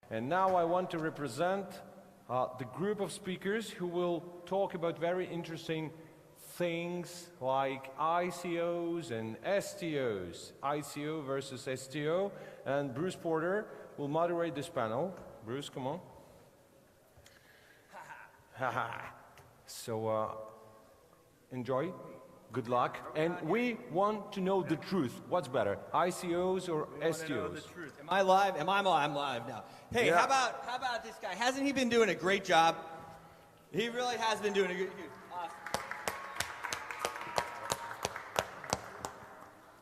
And now I want to represent the group of speakers who will talk about very interesting things like ICOs and STOs, ICO versus STO, and Bruce Porter will moderate this panel. Bruce, come on. So enjoy, good luck, and we want to know the truth. What's better, ICOs or STOs? Know the truth. Am I live? I'm live now. Hey, yeah. how about this guy? Hasn't he been doing a great job? He really has been doing a good. Awesome.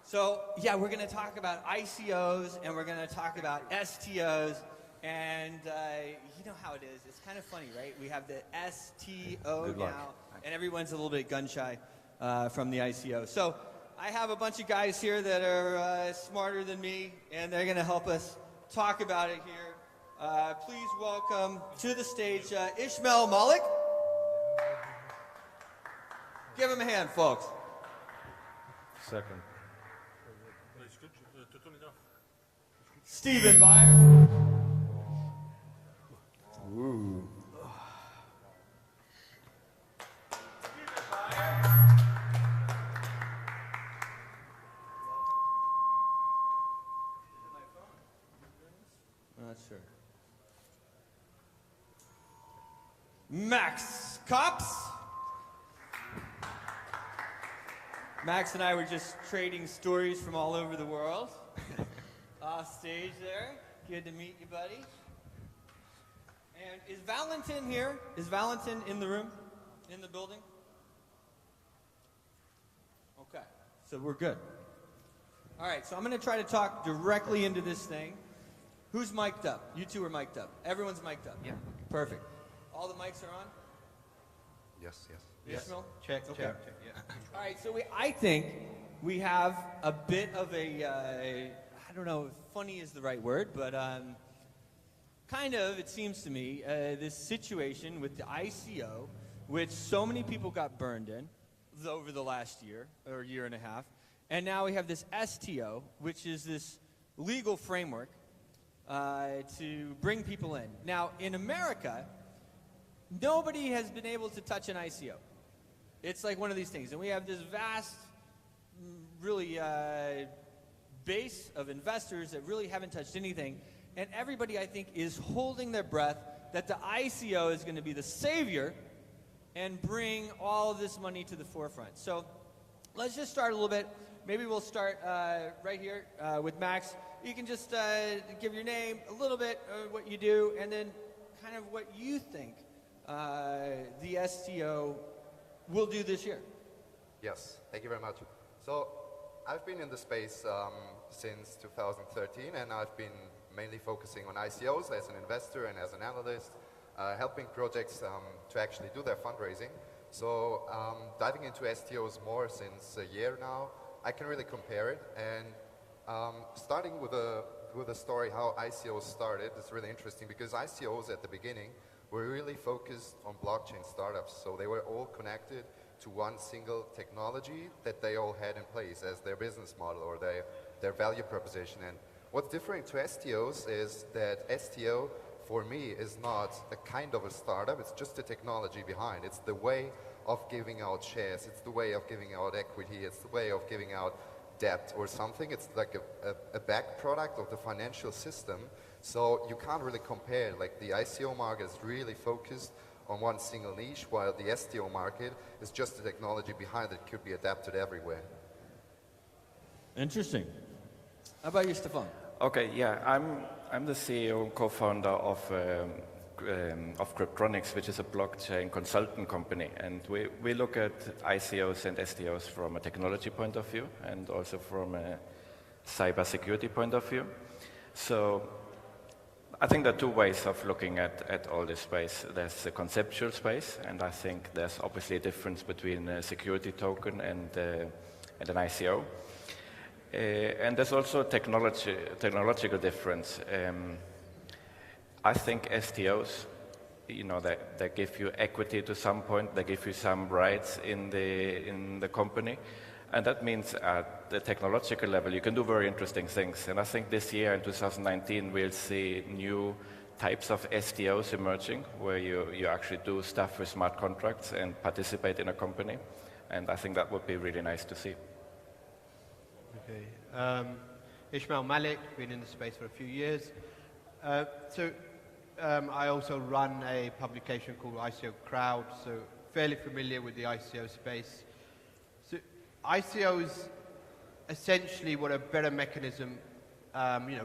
So yeah, we're going to talk about ICOs and we're going to talk about STOs. And you know how it is. It's kind of funny, right? We have the STO now, and everyone's a little bit gun-shy from the ICO. So I have a bunch of guys here that are smarter than me, and they're going to help us talk about it here. Please welcome to the stage Ismail Malik. Give him a hand, folks. Second. Stefan Beyer. Ooh. Not sure. Max Kops. Max and I were just trading stories from all over the world. Off stage there. Good to meet you, buddy. And is Valentin here? Is Valentin in the room? In the building? Okay, so we're good. All right, so I'm going to try to talk directly into this thing. Who's mic'd up? You two are mic'd up. Everyone's mic'd up? Yeah. Perfect. All the mics are on? Yes. Ishmael? Check, Okay. check, yeah. All right, so I think we have a bit of a, I don't know if funny is the right word, but kind of, it seems to me, this situation with the ICO, which so many people got burned in over the last year, or year and a half, and now we have this STO, which is this legal framework to bring people in. Now, in America, nobody has been able to touch an ICO. It's like one of these things, and we have this vast, really base of investors that really haven't touched anything. And everybody, I think, is holding their breath that the ICO is going to be the savior and bring all of this money to the forefront. So let's just start a little bit. Maybe we'll start right here with Max. You can just give your name, a little bit of what you do, and then kind of what you think the STO will do this year. Yes, thank you very much. So I've been in the space since 2013, and I've been mainly focusing on ICOs as an investor and as an analyst, helping projects to actually do their fundraising. So diving into STOs more since a year now, I can really compare it. And starting with a story how ICOs started is really interesting, because ICOs at the beginning were really focused on blockchain startups. So they were all connected to one single technology that they all had in place as their business model or their value proposition. And what's different to STOs is that STO, for me, is not a kind of a startup, it's just the technology behind. It's the way of giving out shares, it's the way of giving out equity, it's the way of giving out debt or something. It's like a back product of the financial system. So you can't really compare. Like the ICO market is really focused on one single niche, while the STO market is just the technology behind it could be adapted everywhere. Interesting. How about you, Stefan? Okay, yeah, I'm the CEO and co-founder of Cryptronics, which is a blockchain consultant company, and we look at ICOs and STOs from a technology point of view and also from a cybersecurity point of view. So I think there are two ways of looking at all this space. There's the conceptual space, and I think there's obviously a difference between a security token and an ICO. And there's also a technological difference. I think STOs, you know, they give you equity to some point, they give you some rights in the company, and that means at the technological level you can do very interesting things. And I think this year in 2019 we'll see new types of STOs emerging, where you actually do stuff with smart contracts and participate in a company. And I think that would be really nice to see. Okay. Ismail Malik, been in the space for a few years. I also run a publication called ICO Crowd, so fairly familiar with the ICO space. So ICOs essentially were a better mechanism,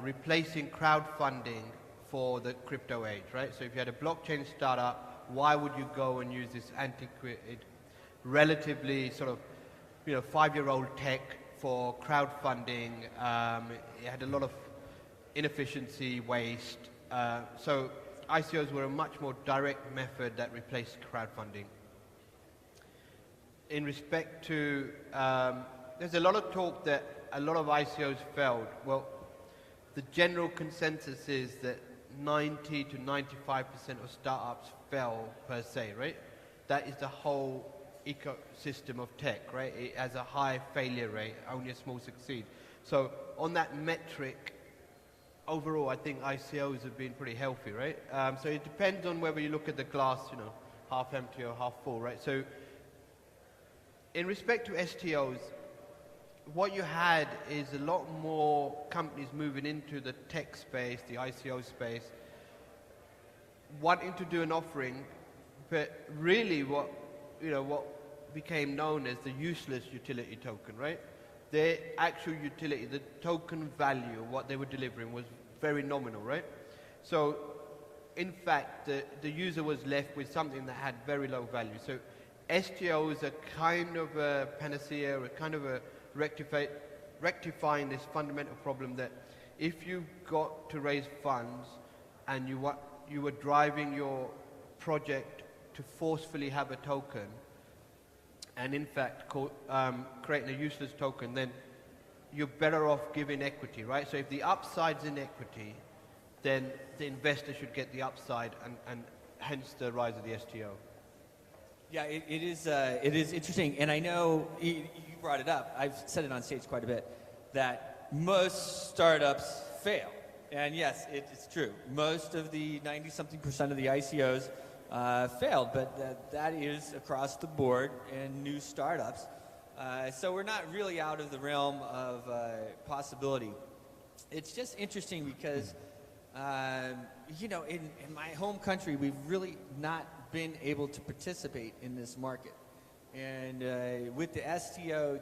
replacing crowdfunding for the crypto age, right? So if you had a blockchain startup, why would you go and use this antiquated, relatively sort of, 5-year-old tech for crowdfunding? It had a lot of inefficiency, waste. So ICOs were a much more direct method that replaced crowdfunding. In respect to, there's a lot of talk that a lot of ICOs failed. Well, the general consensus is that 90 to 95% of startups fail per se, right? That is the whole ecosystem of tech, right? It has a high failure rate, only a small succeed. So on that metric, overall, I think ICOs have been pretty healthy, right? So it depends on whether you look at the glass, half empty or half full, right? So in respect to STOs, what you had is a lot more companies moving into the tech space, the ICO space, wanting to do an offering, but really what became known as the useless utility token, right? Their actual utility, the token value of what they were delivering was very nominal, right? So in fact, the user was left with something that had very low value. So STOs are kind of a panacea, a kind of a rectifying this fundamental problem that if you got to raise funds and you were driving your project to forcefully have a token, and in fact creating a useless token, then you're better off giving equity, right? So if the upside's in equity, then the investor should get the upside, and hence the rise of the STO. Yeah, it is interesting, and I know you brought it up. I've said it on stage quite a bit, that most startups fail. And yes, it's true. Most of the 90-something% of the ICOs failed, but that is across the board in new startups. So we're not really out of the realm of possibility. It's just interesting because, in my home country, we've really not been able to participate in this market. And with the STO,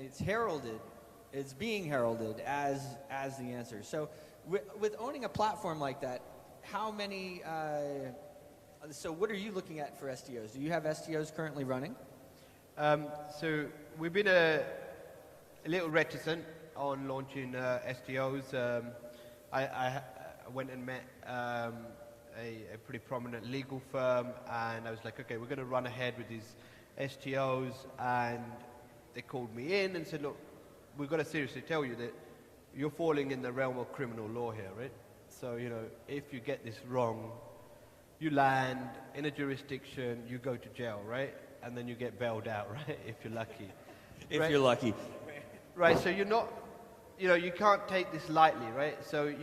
it's heralded, it's being heralded as the answer. So with owning a platform like that, how many, so what are you looking at for STOs? Do you have STOs currently running? So we've been a little reticent on launching STOs. I went and met a pretty prominent legal firm, and I was like, okay, we're going to run ahead with these STOs, and they called me in and said, look, we've got to seriously tell you that you're falling in the realm of criminal law here, right? So, if you get this wrong, you land in a jurisdiction, you go to jail, right? And then you get bailed out, right? If you're lucky. If you're lucky. Right, so you're not, you can't take this lightly, right? So,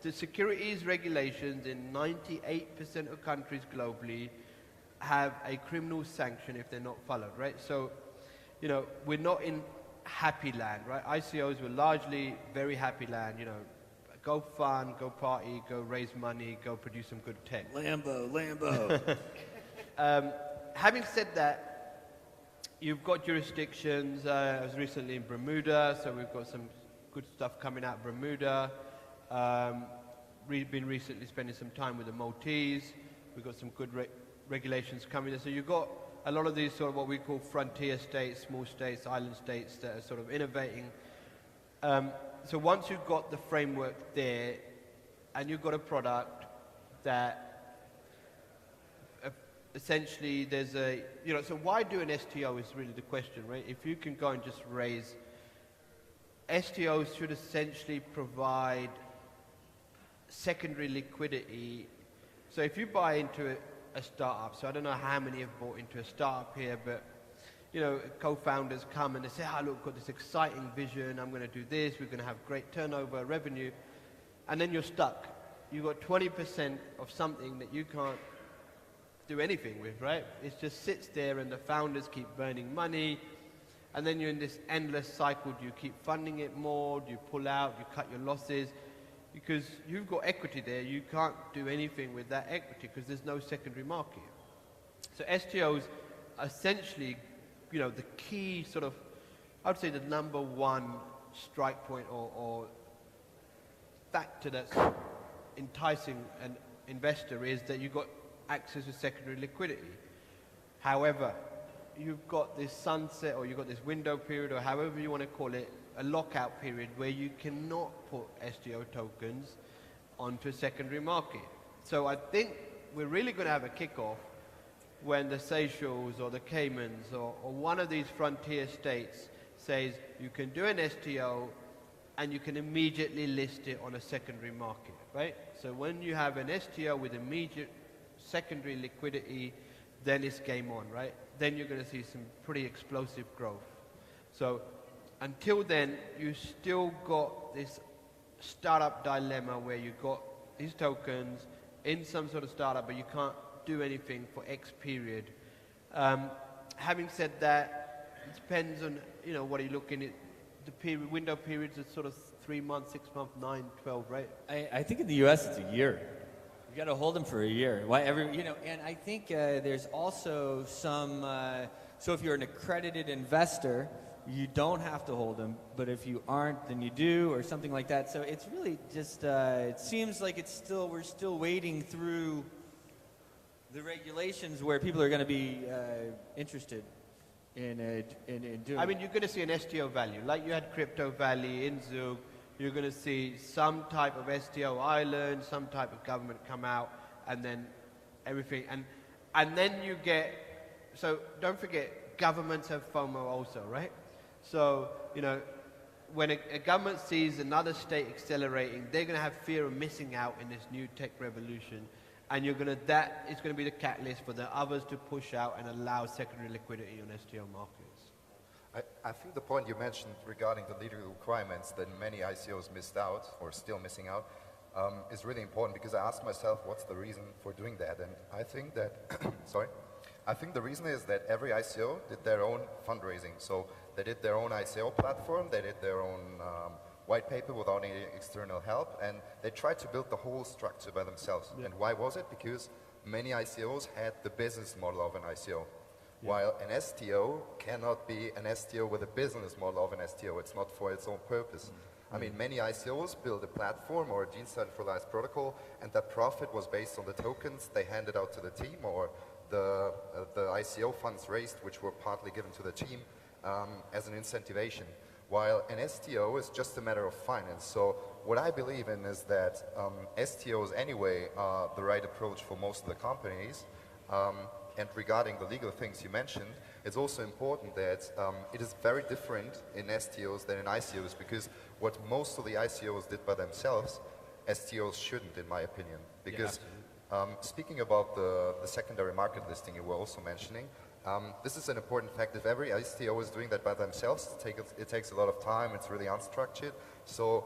the securities regulations in 98% of countries globally have a criminal sanction if they're not followed, right? So, we're not in happy land, right? ICOs were largely very happy land, go fun, go party, go raise money, go produce some good tech. Lambo. Having said that, you've got jurisdictions. I was recently in Bermuda, so we've got some good stuff coming out of Bermuda. We've been recently spending some time with the Maltese. We've got some good regulations coming in. So you've got a lot of these sort of what we call frontier states, small states, island states that are sort of innovating. So once you've got the framework there, and you've got a product that essentially there's a, so why do an STO is really the question, right? If you can go and just raise, STOs should essentially provide secondary liquidity. So if you buy into a startup, so I don't know how many have bought into a startup here, but co-founders come and they say, look, I've got this exciting vision, I'm going to do this, we're going to have great turnover, revenue, and then you're stuck. you've got 20% of something that you can't do anything with, right? It just sits there and the founders keep burning money, and then you're in this endless cycle. Do you keep funding it more? Do you pull out? Do you cut your losses? Because you've got equity there, you can't do anything with that equity because there's no secondary market. So STOs are essentially, you know, the key sort of, I would say the number one strike point or factor that's enticing an investor is that you've got access to secondary liquidity. However, you've got this sunset, or you've got this window period, or however you want to call it, a lockout period where you cannot put STO tokens onto a secondary market. So I think we're really going to have a kickoff when the Seychelles or the Caymans or one of these frontier states says you can do an STO and you can immediately list it on a secondary market, right? So when you have an STO with immediate secondary liquidity, then it's game on, right? Then you're going to see some pretty explosive growth. So until then, you still got this startup dilemma where you've got these tokens in some sort of startup, but you can't do anything for X period. Having said that, it depends on, you know, what are you looking at. The period, window periods are sort of 3 months, 6 months, 9, 12, right? I think in the U.S. it's a year. You got to hold them for a year. Why every, you know, and I think there's also some. So if you're an accredited investor, you don't have to hold them, but if you aren't, then you do, or something like that. So it's really just. It seems like we're still wading through the regulations where people are going to be interested in doing. I mean, you're going to see an STO value, like you had Crypto Valley in Zug. You're going to see some type of STO island, some type of government come out, and then everything. And then you get, so don't forget, governments have FOMO also, right? So, you know, when a government sees another state accelerating, they're going to have fear of missing out in this new tech revolution. And that is going to be the catalyst for the others to push out and allow secondary liquidity on STO markets. I think the point you mentioned regarding the legal requirements that many ICOs missed out, or still missing out, is really important, because I asked myself, what's the reason for doing that? And I think that, I think the reason is that every ICO did their own fundraising. So they did their own ICO platform, they did their own white paper without any external help, and they tried to build the whole structure by themselves. Yeah. And why was it? Because many ICOs had the business model of an ICO. Yeah. While an STO cannot be an STO with a business model of an STO. It's not for its own purpose. I mean, many ICOs build a platform or a decentralized protocol, and that profit was based on the tokens they handed out to the team, or the ICO funds raised, which were partly given to the team as an incentivation. While an STO is just a matter of finance. So what I believe in is that STOs anyway are the right approach for most of the companies. And regarding the legal things you mentioned, it's also important that it is very different in STOs than in ICOs, because what most of the ICOs did by themselves, STOs shouldn't, in my opinion. Because speaking about the secondary market listing you were also mentioning, this is an important fact. If every STO is doing that by themselves, it takes a lot of time, it's really unstructured. So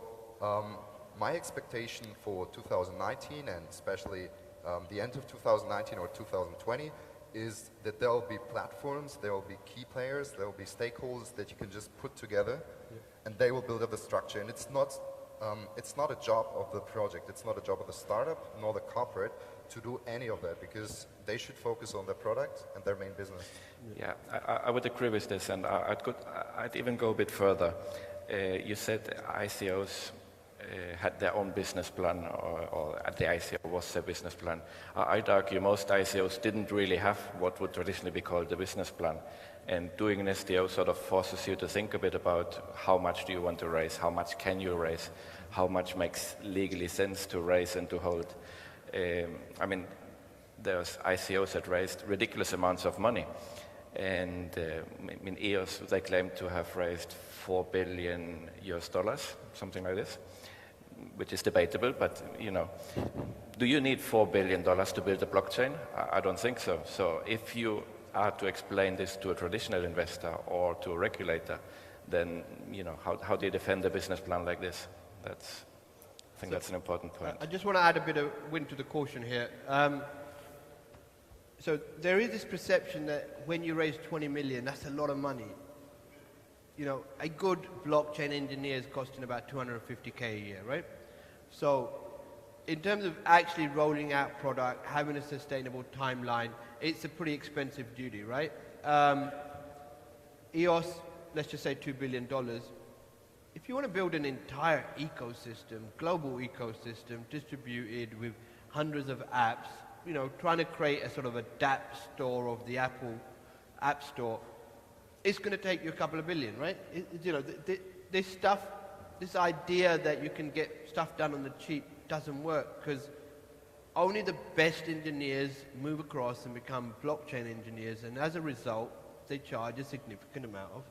my expectation for 2019, and especially the end of 2019 or 2020, is that there will be platforms, there will be key players, there will be stakeholders that you can just put together, and they will build up the structure. And it's not a job of the project, it's not a job of the startup nor the corporate to do any of that, because they should focus on their product and their main business. Yeah, I would agree with this, and I'd even go a bit further. You said ICOs had their own business plan, or the ICO was their business plan. I'd argue most ICOs didn't really have what would traditionally be called the business plan. And doing an STO sort of forces you to think a bit about how much do you want to raise, how much can you raise, how much makes legally sense to raise and to hold. I mean, there's ICOs that raised ridiculous amounts of money. And I mean, EOS, they claim to have raised $4 billion, something like this, which is debatable, but, you know, do you need $4 billion to build a blockchain? I don't think so. So if you are to explain this to a traditional investor or to a regulator, then, you know, how do you defend a business plan like this? I think that's an important point. I just want to add a bit of wind to the caution here. So there is this perception that when you raise 20 million, that's a lot of money. You know, a good blockchain engineer is costing about 250K a year, right? So in terms of actually rolling out product, having a sustainable timeline, it's a pretty expensive duty, right? EOS, let's just say $2 billion. If you want to build an entire ecosystem, global ecosystem, distributed with hundreds of apps, you know, trying to create a sort of a DApp store of the Apple App Store, it's going to take you a couple of billion, right? You know, this stuff, this idea that you can get stuff done on the cheap doesn't work, because only the best engineers move across and become blockchain engineers, and as a result, they charge a significant amount of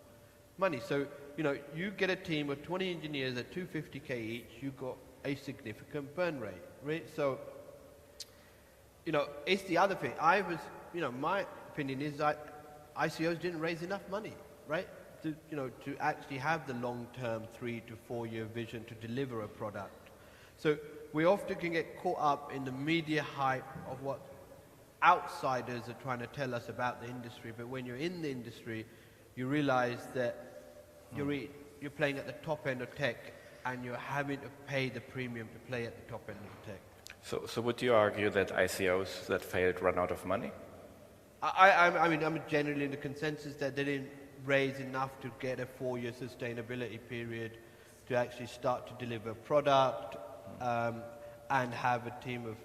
money. So, you know, you get a team of 20 engineers at 250K each, you've got a significant burn rate, right? So, you know, it's the other thing. You know, my opinion is that ICOs didn't raise enough money, right? To actually have the long-term 3 to 4 year vision to deliver a product. So we often can get caught up in the media hype of what outsiders are trying to tell us about the industry, but when you're in the industry, you realize that you're playing at the top end of tech, and you're having to pay the premium to play at the top end of tech. So would you argue that ICOs that failed run out of money? I mean, I'm generally in the consensus that they didn't raise enough to get a 4-year sustainability period to actually start to deliver product, and have a team of,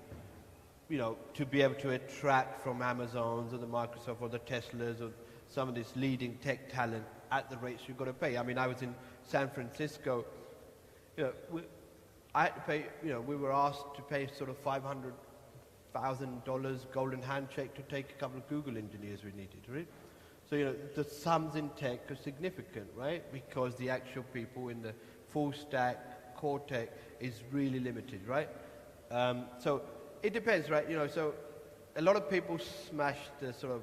you know, to be able to attract from Amazons or the Microsoft or the Teslas or some of this leading tech talent at the rates you've got to pay. I mean, I was in San Francisco, you know, I had to pay, you know, we were asked to pay sort of $500,000 golden handshake to take a couple of Google engineers we needed, right? So, you know, the sums in tech are significant, right? Because the actual people in the full stack, core tech is really limited, right? So it depends, right? You know, so a lot of people smash the sort of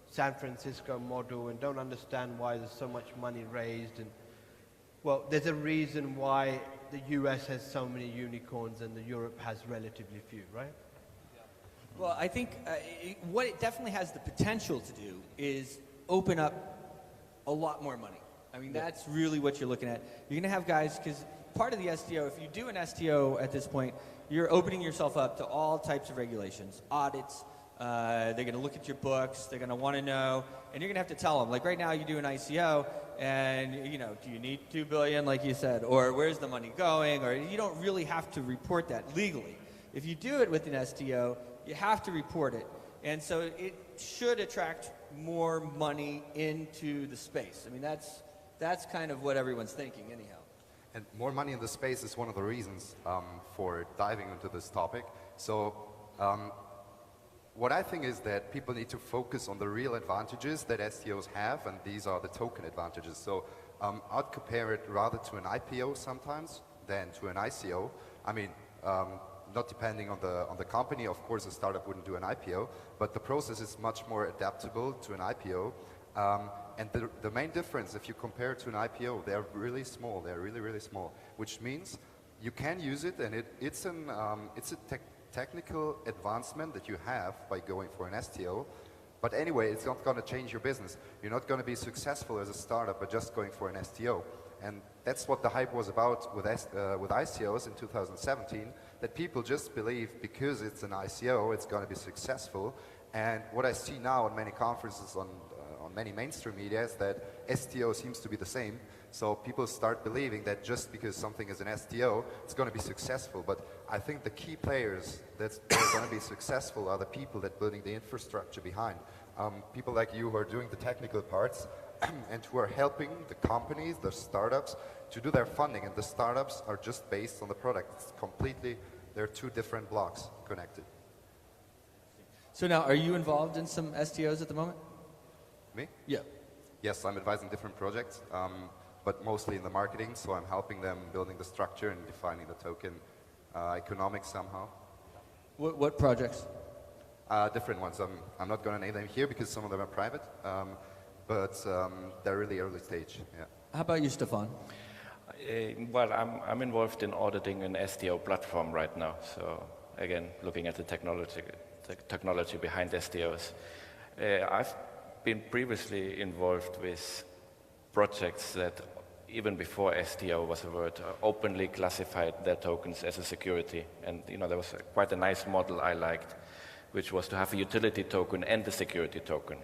San Francisco model and don't understand why there's so much money raised. And well, there's a reason why the US has so many unicorns and the Europe has relatively few, right? Well, I think what it definitely has the potential to do is open up a lot more money. I mean, that's really what you're looking at. You're going to have guys, because part of the STO, if you do an STO at this point, you're opening yourself up to all types of regulations, audits. They're going to look at your books. They're going to want to know, and you're going to have to tell them. Like right now, you do an ICO, and you know, do you need $2 billion, like you said, or where's the money going? Or you don't really have to report that legally. If you do it with an STO, you have to report it, and so it should attract more money into the space. I mean, that's kind of what everyone's thinking, anyhow. And more money in the space is one of the reasons for diving into this topic. So what I think is that people need to focus on the real advantages that STOs have, and these are the token advantages. So I'd compare it rather to an IPO sometimes than to an ICO. I mean, not depending on the company, of course a startup wouldn't do an IPO, but the process is much more adaptable to an IPO. And the main difference, if you compare it to an IPO, they're really small. They're really, really small, which means you can use it, and it's a technical advancement that you have by going for an STO. But anyway, it's not going to change your business. You're not going to be successful as a startup by just going for an STO. And that's what the hype was about with ICOs in 2017, that people just believe because it's an ICO, it's going to be successful. And what I see now on many conferences, on many mainstream media, is that STO seems to be the same. So people start believing that just because something is an STO, it's going to be successful. But I think the key players that are going to be successful are the people that are building the infrastructure behind. People like you who are doing the technical parts and who are helping the companies, the startups, to do their funding. And the startups are just based on the product. It's completely, they're two different blocks connected. So now, are you involved in some STOs at the moment? Me? Yeah. Yes, I'm advising different projects, but mostly in the marketing, so I'm helping them building the structure and defining the token economics somehow. What projects? Different ones. I'm not going to name them here because some of them are private, but they're really early stage. Yeah. How about you, Stefan? Well, I'm involved in auditing an STO platform right now. So again, looking at the technology behind STOs. I've been previously involved with projects that, even before STO was a word, openly classified their tokens as a security. And there was quite a nice model I liked, which was to have a utility token and a security token.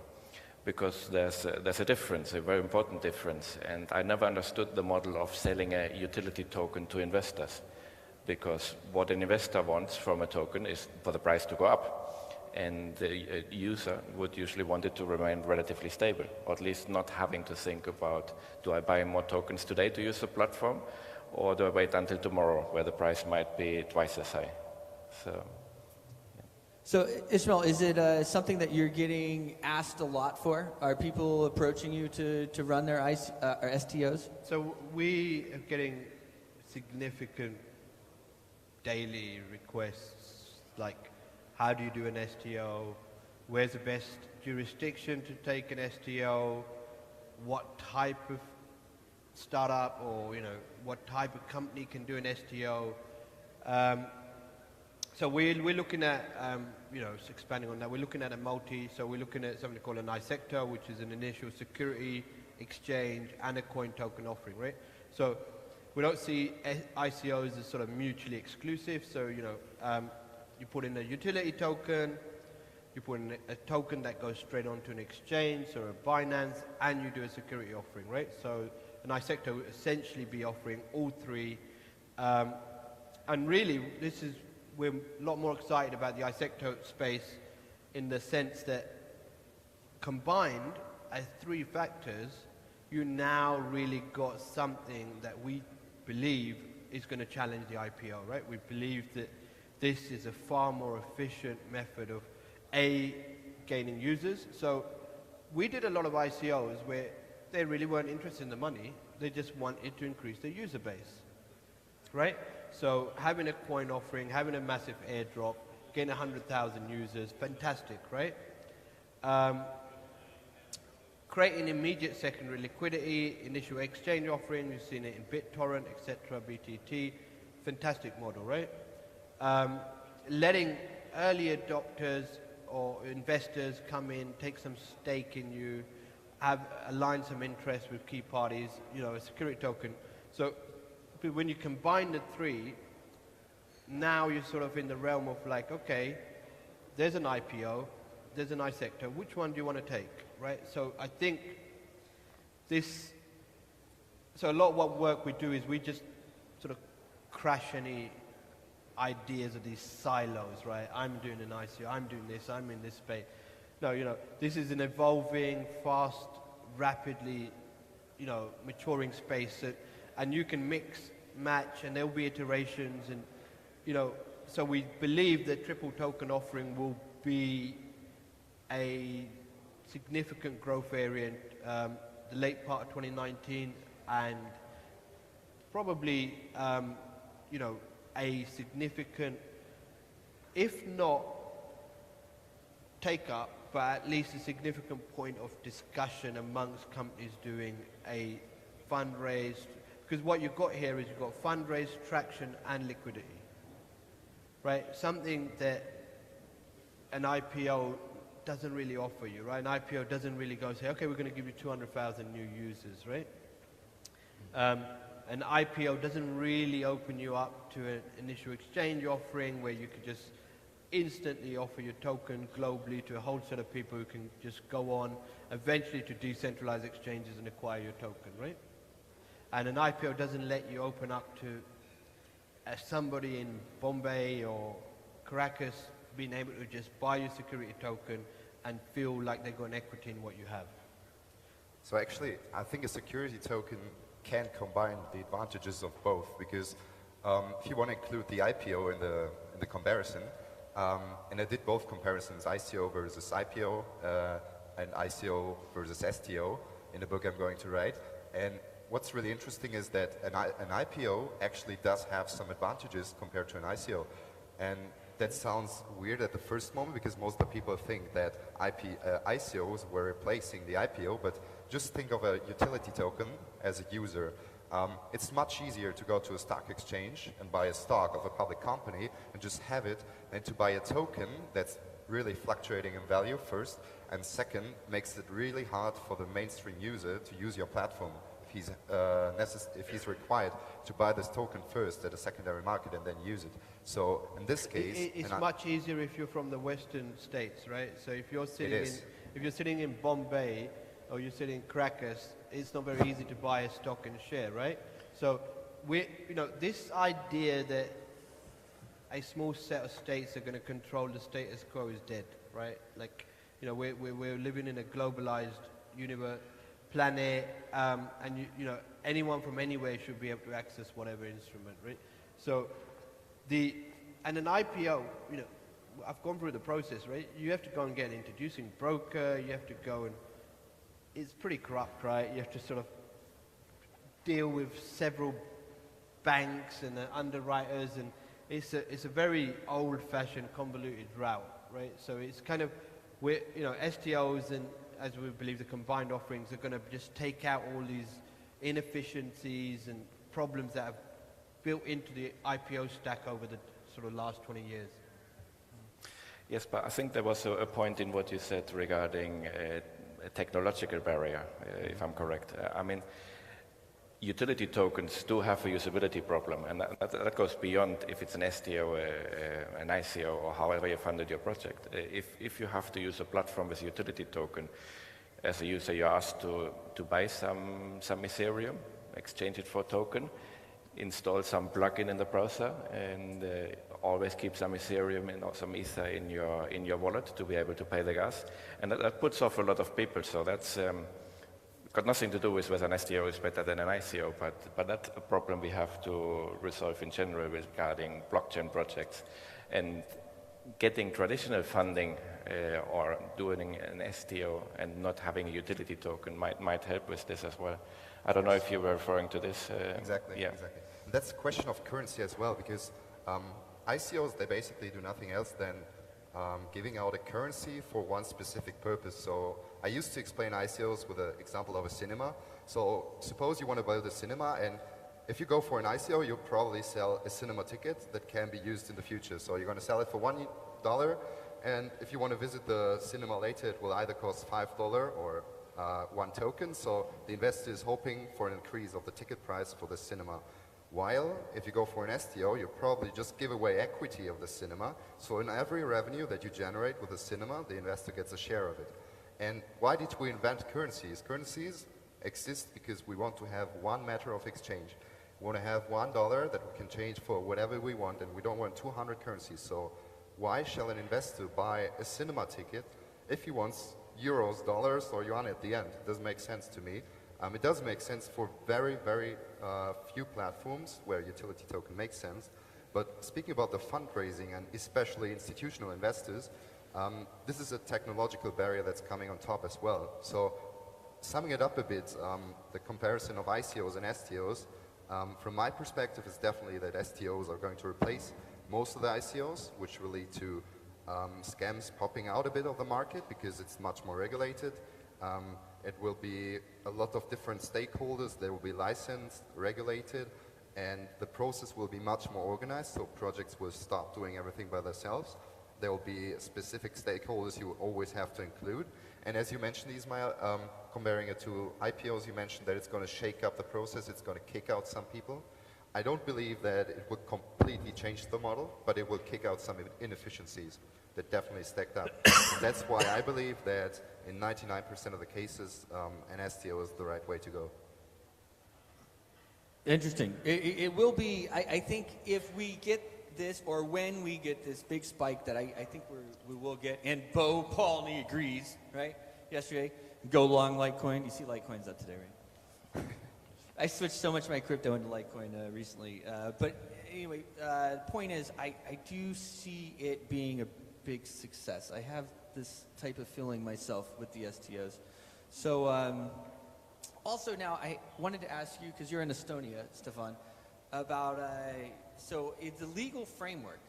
Because there's a difference, a very important difference. And I never understood the model of selling a utility token to investors. Because what an investor wants from a token is for the price to go up. And the user would usually want it to remain relatively stable, or at least not having to think about, do I buy more tokens today to use the platform, or do I wait until tomorrow, where the price might be twice as high? So Ismail, is it something that you're getting asked a lot for? Are people approaching you to run their or STOs? So we are getting significant daily requests, like how do you do an STO? Where's the best jurisdiction to take an STO? What type of startup or what type of company can do an STO? So we're looking at, expanding on that, we're looking at so we're looking at something called an ICO, which is an initial security exchange and a coin token offering, right? So we don't see ICOs as sort of mutually exclusive. So, you put in a utility token, you put in a token that goes straight onto an exchange or a Binance, and you do a security offering, right? So an ICO would essentially be offering all three. And really, we're a lot more excited about the ICO space in the sense that combined as three factors, you now really got something that we believe is going to challenge the IPO, right? We believe that this is a far more efficient method of gaining users. So we did a lot of ICOs where they really weren't interested in the money. They just wanted to increase their user base, right? So having a coin offering, having a massive airdrop, getting 100,000 users, fantastic, right? Creating immediate secondary liquidity, initial exchange offering, we've seen it in BitTorrent, etc., BTT, fantastic model, right? Letting early adopters or investors come in, take some stake in you, align some interest with key parties, a security token. So when you combine the three, now you're sort of in the realm of like, okay, there's an IPO, there's an ICO, which one do you want to take, right? So I think so a lot of what work we do is we just sort of crash any ideas of these silos, right? I'm doing an ICO, I'm doing this, I'm in this space. No, this is an evolving, fast, rapidly, maturing space, and you can mix, match, and there'll be iterations, and so we believe that triple token offering will be a significant growth area in the late part of 2019, and probably, a significant, if not take up, but at least a significant point of discussion amongst companies doing a fundraise. Because what you've got here is you've got fundraise, traction, and liquidity, right? Something that an IPO doesn't really offer you, right? An IPO doesn't really go say, okay, we're going to give you 200,000 new users, right? An IPO doesn't really open you up to an initial exchange offering where you could just instantly offer your token globally to a whole set of people who can just go on eventually to decentralized exchanges and acquire your token, right? And an IPO doesn't let you open up to somebody in Bombay or Caracas being able to just buy your security token and feel like they've got an equity in what you have. So actually, I think a security token can combine the advantages of both, because if you want to include the IPO in the comparison, and I did both comparisons, ICO versus IPO, and ICO versus STO in the book I'm going to write. And what's really interesting is that an IPO actually does have some advantages compared to an ICO. And that sounds weird at the first moment, because most of the people think that ICOs were replacing the IPO, but just think of a utility token as a user. it's much easier to go to a stock exchange and buy a stock of a public company and just have it than to buy a token that's really fluctuating in value first, and second, makes it really hard for the mainstream user to use your platform if he's required to buy this token first at a secondary market and then use it. So in this case, it's much easier if you're from the Western states, right? So if you're sitting in Bombay or you're sitting in Caracas, it's not very easy to buy a stock and share, right? So this idea that a small set of states are going to control the status quo is dead, right? Like, we're living in a globalized universe, planet, and anyone from anywhere should be able to access whatever instrument, right? So and an IPO, I've gone through the process, right? You have to go and get an introducing broker, you have to go and, it's pretty corrupt, right? You have to sort of deal with several banks and underwriters, and it's a very old-fashioned, convoluted route, right? So it's kind of, STOs and, as we believe, the combined offerings are going to just take out all these inefficiencies and problems that have built into the IPO stack over the sort of last 20 years. Yes, but I think there was a point in what you said regarding a technological barrier, if I'm correct. I mean, utility tokens do have a usability problem, and that goes beyond if it's an STO, an ICO, or however you funded your project. If you have to use a platform with a utility token, as a user you're asked to buy some Ethereum, exchange it for a token, install some plugin in the browser, and always keep some Ethereum and some Ether in your wallet to be able to pay the gas. And that puts off a lot of people, so that's got nothing to do with whether an STO is better than an ICO, but that's a problem we have to resolve in general regarding blockchain projects. And getting traditional funding or doing an STO and not having a utility token might help with this as well. I don't know if you were referring to this. Exactly, yeah. exactly. And that's a question of currency as well, because ICOs, they basically do nothing else than giving out a currency for one specific purpose. So I used to explain ICOs with an example of a cinema. So suppose you want to build a cinema, and if you go for an ICO, you'll probably sell a cinema ticket that can be used in the future. So you're going to sell it for $1, and if you want to visit the cinema later, it will either cost $5 or one token. So the investor is hoping for an increase of the ticket price for the cinema. While if you go for an STO, you probably just give away equity of the cinema. So in every revenue that you generate with the cinema, the investor gets a share of it. And why did we invent currencies? Currencies exist because we want to have one matter of exchange. We want to have $1 that we can change for whatever we want, and we don't want 200 currencies. So why shall an investor buy a cinema ticket if he wants euros, dollars, or yuan at the end? It doesn't make sense to me. It does make sense for very, very few platforms where utility token makes sense. But speaking about the fundraising and especially institutional investors, this is a technological barrier that's coming on top as well. So summing it up a bit, the comparison of ICOs and STOs, from my perspective, is definitely that STOs are going to replace most of the ICOs, which will lead to scams popping out a bit of the market because it's much more regulated. It will be a lot of different stakeholders. They will be licensed, regulated, and the process will be much more organized, so projects will stop doing everything by themselves. There will be specific stakeholders you always have to include. And as you mentioned, Ismail, comparing it to IPOs, you mentioned that it's going to shake up the process, it's going to kick out some people. I don't believe that it would completely change the model, but it will kick out some inefficiencies that definitely stacked up. That's why I believe that in 99% of the cases, an STO is the right way to go. Interesting. It will be, I think, if we get this, or when we get this big spike that I think we will get, and Bo Paulney agrees, right? Yesterday, go long Litecoin. You see Litecoin's up today, right? I switched so much of my crypto into Litecoin recently. But anyway, the point is, I do see it being a big success. I have this type of feeling myself with the STOs. So also now I wanted to ask you, because you're in Estonia, Stefan, about, so it's the legal framework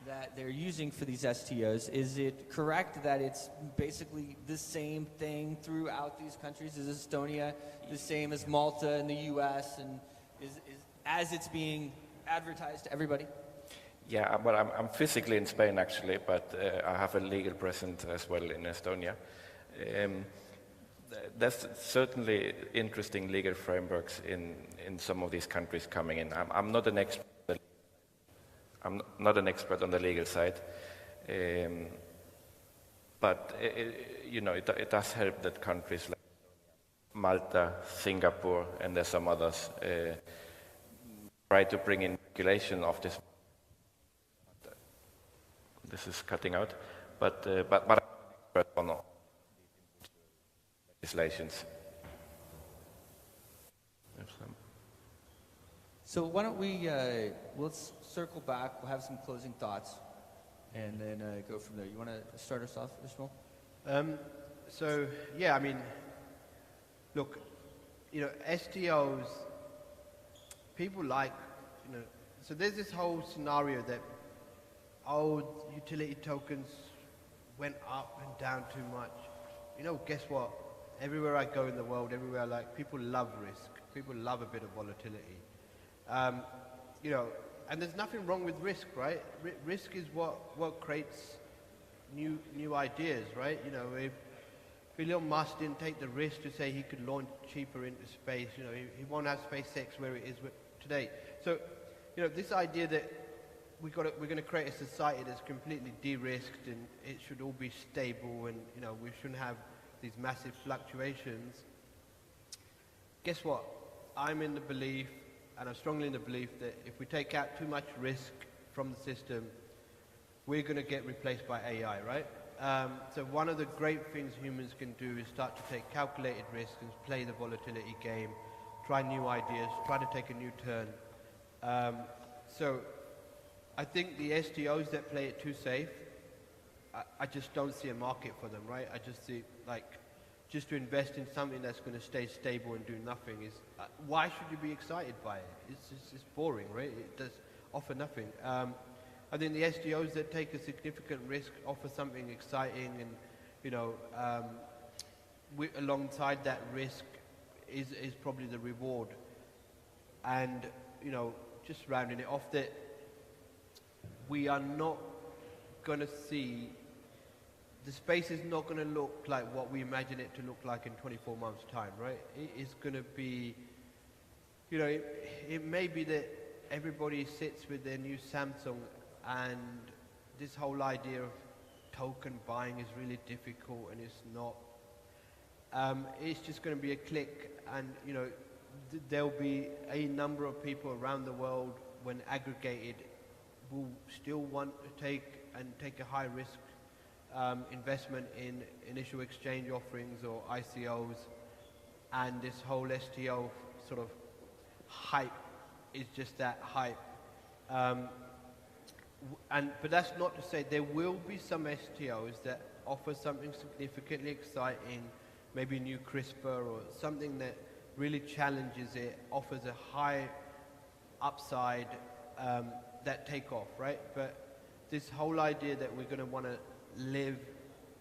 that they're using for these STOs, is it correct that it's basically the same thing throughout these countries? Is Estonia the same as Malta and the US, and is as it's being advertised to everybody? Yeah, but I'm physically in Spain actually, but I have a legal presence as well in Estonia. There's certainly interesting legal frameworks in some of these countries coming in. I'm not an expert. I'm not an expert on the legal side, but it does help that countries like Malta, Singapore, and there's some others try to bring in regulation of this. This is cutting out, but I'm an expert on legislations. So why don't we, let's circle back, we'll have some closing thoughts, and then go from there. You want to start us off, Ismail? So, yeah, I mean, look, STOs, people like, so there's this whole scenario that, utility tokens went up and down too much. Guess what? Everywhere I go in the world, people love risk. People love a bit of volatility. And there's nothing wrong with risk, right? Risk is what creates new ideas, right? If Elon Musk didn't take the risk to say he could launch cheaper into space, he won't have SpaceX where it is today. So, this idea that we're going to create a society that's completely de-risked and it should all be stable and, we shouldn't have these massive fluctuations. Guess what? I'm in the belief, and I'm strongly in the belief, that if we take out too much risk from the system, we're going to get replaced by AI, right? So one of the great things humans can do is start to take calculated risks and play the volatility game, try new ideas, try to take a new turn. So I think the STOs that play it too safe, I just don't see a market for them, right? I just see, just to invest in something that's going to stay stable and do nothing is, why should you be excited by it? It's boring, right? It does offer nothing. I think the STOs that take a significant risk offer something exciting, and, alongside that risk is probably the reward. And, just rounding it off, that we are not going to see, the space is not going to look like what we imagine it to look like in 24 months' time, right? It is going to be, it may be that everybody sits with their new Samsung and this whole idea of token buying is really difficult, and it's not. It's just going to be a click, and, there'll be a number of people around the world, when aggregated, will still want to take a high risk investment in initial exchange offerings or ICOs, and this whole STO sort of hype is just that hype. But that's not to say there will be some STOs that offer something significantly exciting, maybe new CRISPR or something that really challenges it, offers a high upside that take off, right? But this whole idea that we're going to want to live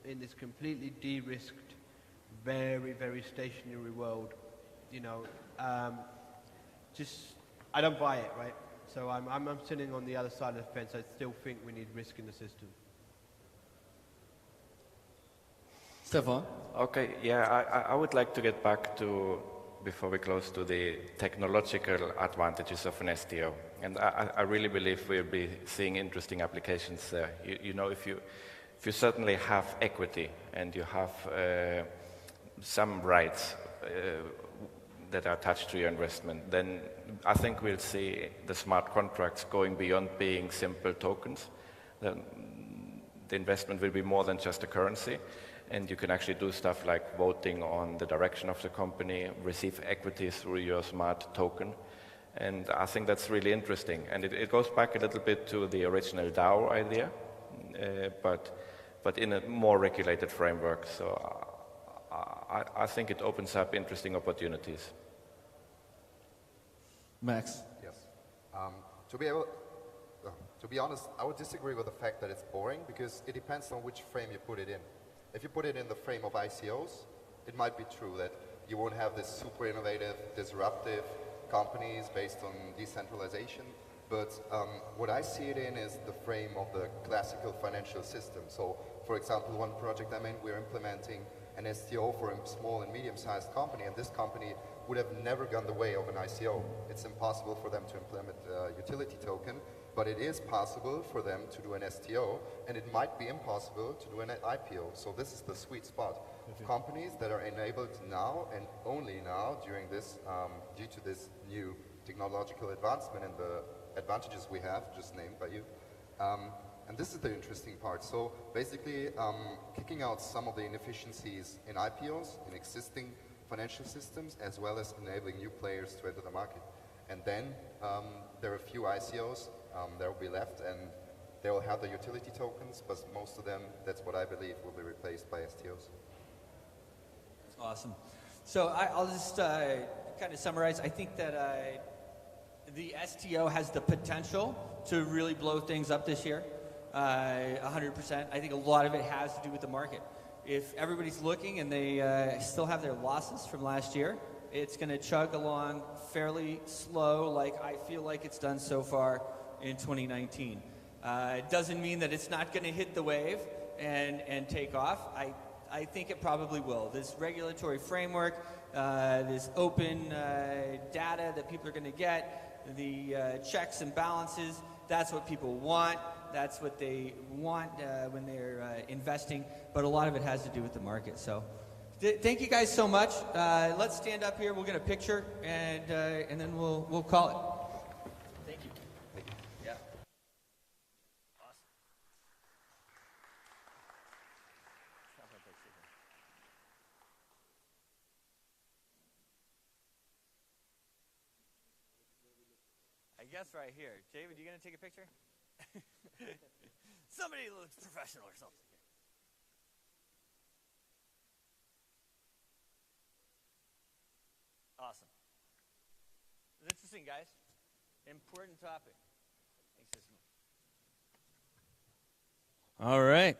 in this completely de-risked, very, very stationary world, I don't buy it, right? So I'm sitting on the other side of the fence. I still think we need risk in the system. Stefan? Okay, yeah, I would like to get back to, before we close, to the technological advantages of an STO. And I really believe we'll be seeing interesting applications there. If you certainly have equity and you have some rights that are attached to your investment, then I think we'll see the smart contracts going beyond being simple tokens. The investment will be more than just a currency, and you can actually do stuff like voting on the direction of the company, receive equity through your smart token. And I think that's really interesting. And it goes back a little bit to the original DAO idea, but in a more regulated framework. So I think it opens up interesting opportunities. Max? Yes. To be able, To be honest, I would disagree with the fact that it's boring because it depends on which frame you put it in. If you put it in the frame of ICOs, it might be true that you won't have this super innovative, disruptive companies based on decentralization. But what I see it in is the frame of the classical financial system. So, for example, one project I'm in, we're implementing an STO for a small and medium-sized company, and this company would have never gone the way of an ICO. It's impossible for them to implement a utility token, but it is possible for them to do an STO, and it might be impossible to do an IPO. So this is the sweet spot. Companies that are enabled now and only now during this, due to this new technological advancement and the advantages we have, just named by you. And this is the interesting part. So basically, kicking out some of the inefficiencies in IPOs, in existing financial systems, as well as enabling new players to enter the market. And then there are a few ICOs that will be left, and they will have the utility tokens, but most of them, that's what I believe, will be replaced by STOs. Awesome. So I'll just kind of summarize. I think that the STO has the potential to really blow things up this year, 100%. I think a lot of it has to do with the market. If everybody's looking and they still have their losses from last year, it's going to chug along fairly slow, like I feel like it's done so far in 2019. It doesn't mean that it's not going to hit the wave and take off. I think it probably will. This regulatory framework, this open data that people are going to get, the checks and balances, that's what people want. That's what they want when they're investing. But a lot of it has to do with the market. So thank you guys so much. Let's stand up here. We'll get a picture, and then we'll call it. Thank you. Thank you. Yeah. I guess right here. David, you gonna take a picture? Somebody who looks professional or something. Awesome. Interesting, guys. Important topic. Thanks, Ismail. All right.